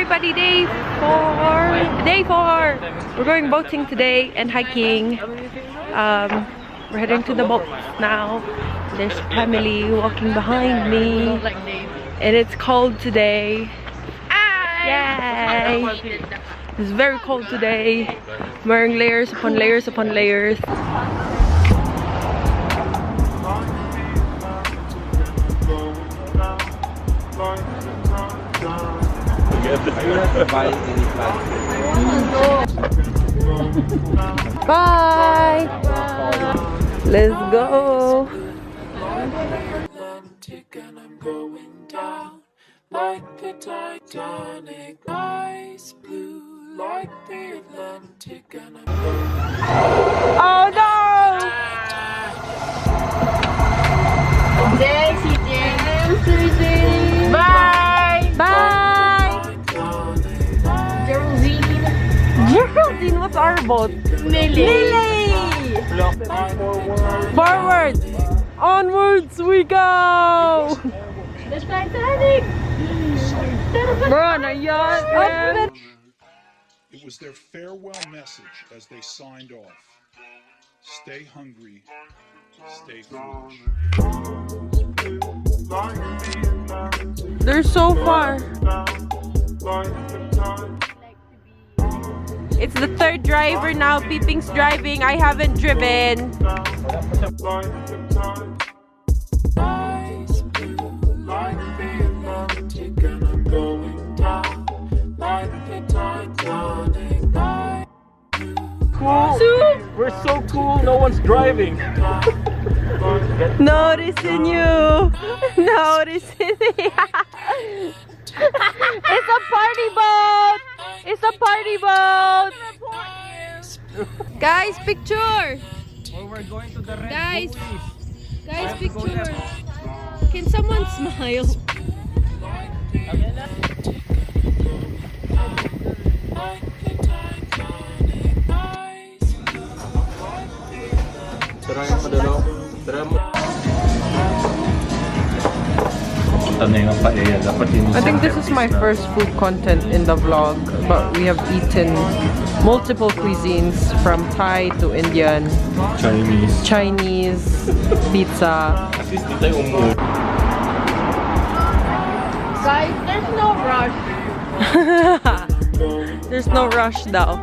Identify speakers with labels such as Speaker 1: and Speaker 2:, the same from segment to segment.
Speaker 1: everybody, day 4. Day 4. We're going boating today and hiking. We're heading to the boat now. There's family walking behind me, and it's cold today. Yay! It's very cold today. I'm wearing layers upon layers upon layers. Bye! Let's go! Like the Titanic, ice blue, like the Atlantic, and I'm going. Oh no! Bye! Bye! Geraldine, what's our boat? Lily! Forward! Onwards we go! The Titanic! Bro, na yacht!
Speaker 2: It was their farewell message as they signed off. Stay hungry, stay foolish.
Speaker 1: They're so far. It's the third driver now. Peeping's driving. I haven't driven.
Speaker 3: Cool. We're so cool, no one's driving.
Speaker 1: Noticing you. Noticing you. It's a party boat. It's a party boat. Guys, picture.
Speaker 3: Oh, we're going to the red
Speaker 1: Guys, picture. Can someone smile? I think this is my first food content in the vlog, but we have eaten multiple cuisines from Thai to Indian, Chinese, pizza.
Speaker 4: Guys, there's no rush.
Speaker 1: There's no rush though.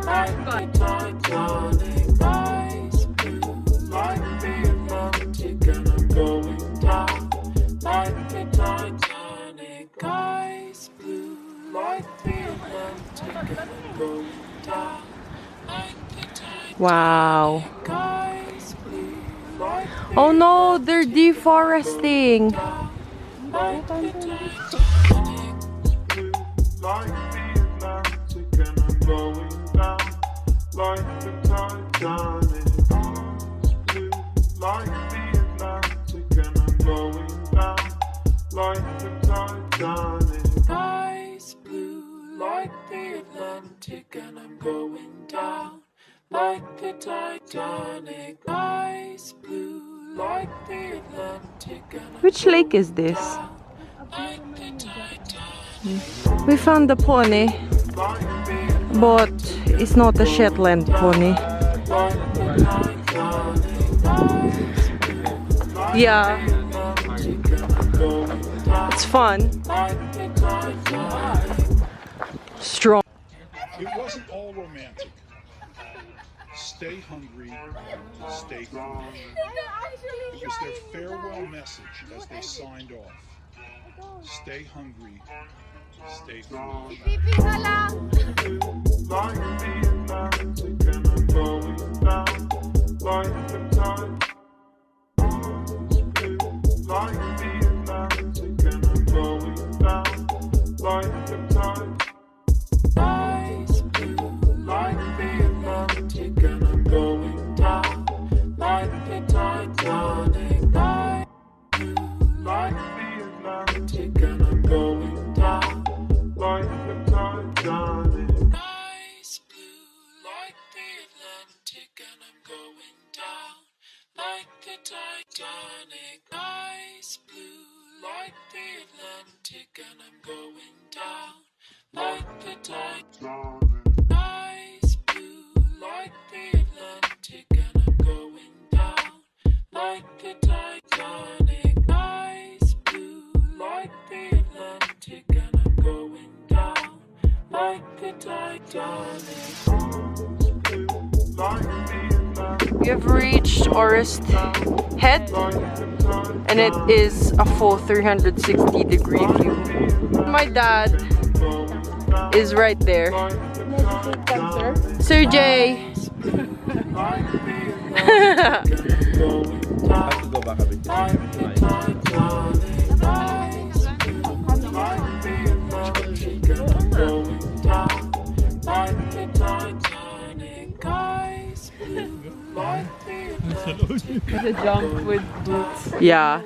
Speaker 1: Wow. Oh no, they're deforesting. Like the Titanic, ice blue, like the Atlantic. Which lake is this? We found the pony, but it's not a Shetland pony. Yeah, it's fun. Strong.
Speaker 2: It wasn't all romantic. Stay hungry, stay foolish. It was their farewell message as they signed off. Stay hungry, stay foolish. Titanic, ice blue like the Atlantic, and I'm going down
Speaker 5: like the Titanic. Eyes blue like the Atlantic, and I'm going down like the Titanic. Eyes blue like the Atlantic, and I'm going down like the Titanic.
Speaker 1: We have reached Orist Head, and it is a full 360-degree view. My dad is right there. Sir Jay.
Speaker 4: The jump with boots.
Speaker 1: Yeah.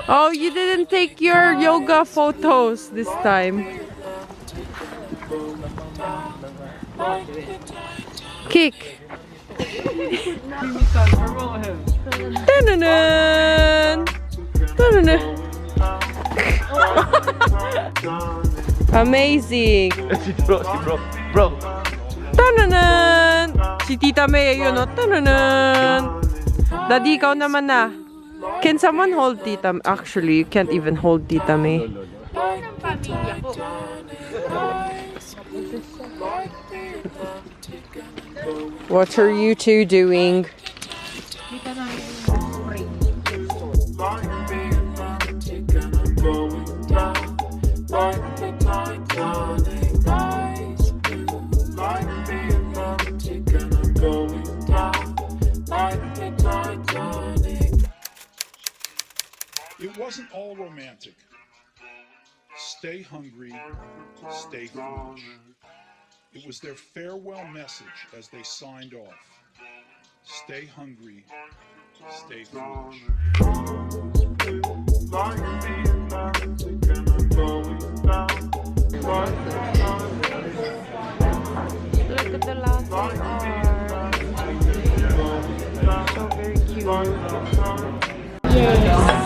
Speaker 1: Oh, you didn't take your yoga photos this time. Kick. Dun-dun-dun. Dun-dun-dun. Amazing.
Speaker 3: Bro.
Speaker 1: Dun-dun-dun. Si Tita May, yun o. Dun-dun-dun. Daddy, ikaw naman na. Can someone hold Tita? Actually, you can't even hold Tita May. What are you two doing?
Speaker 2: It wasn't all romantic. Stay hungry, stay foolish. It was their farewell message as they signed off. Stay hungry, stay foolish.
Speaker 1: Look at the last one. So very cute.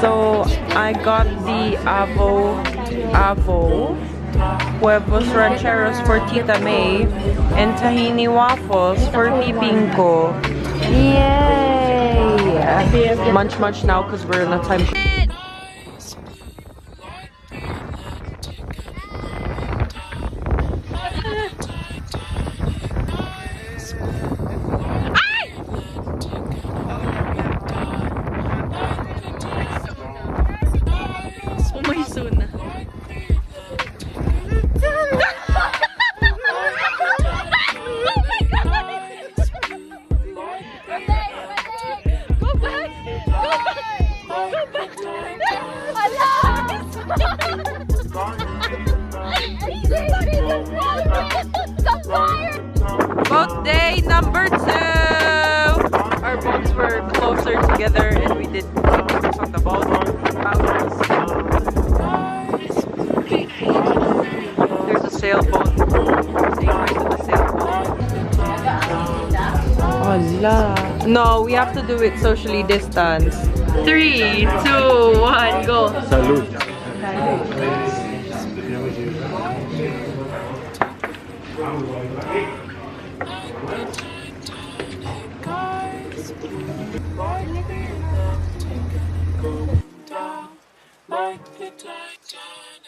Speaker 1: So I got the Avo Huevos Rancheros for Tita May and Tahini Waffles for Piping ko. Yay! Munch now because we're in a time. Boat day number 2! Our boats were closer together and we did things on the boat. There's a sailboat. Saying hi to the sailboat. Hola. No, we have to do it socially distanced. 3, 2, 1, go!
Speaker 3: Salud.
Speaker 5: Like the Titanic.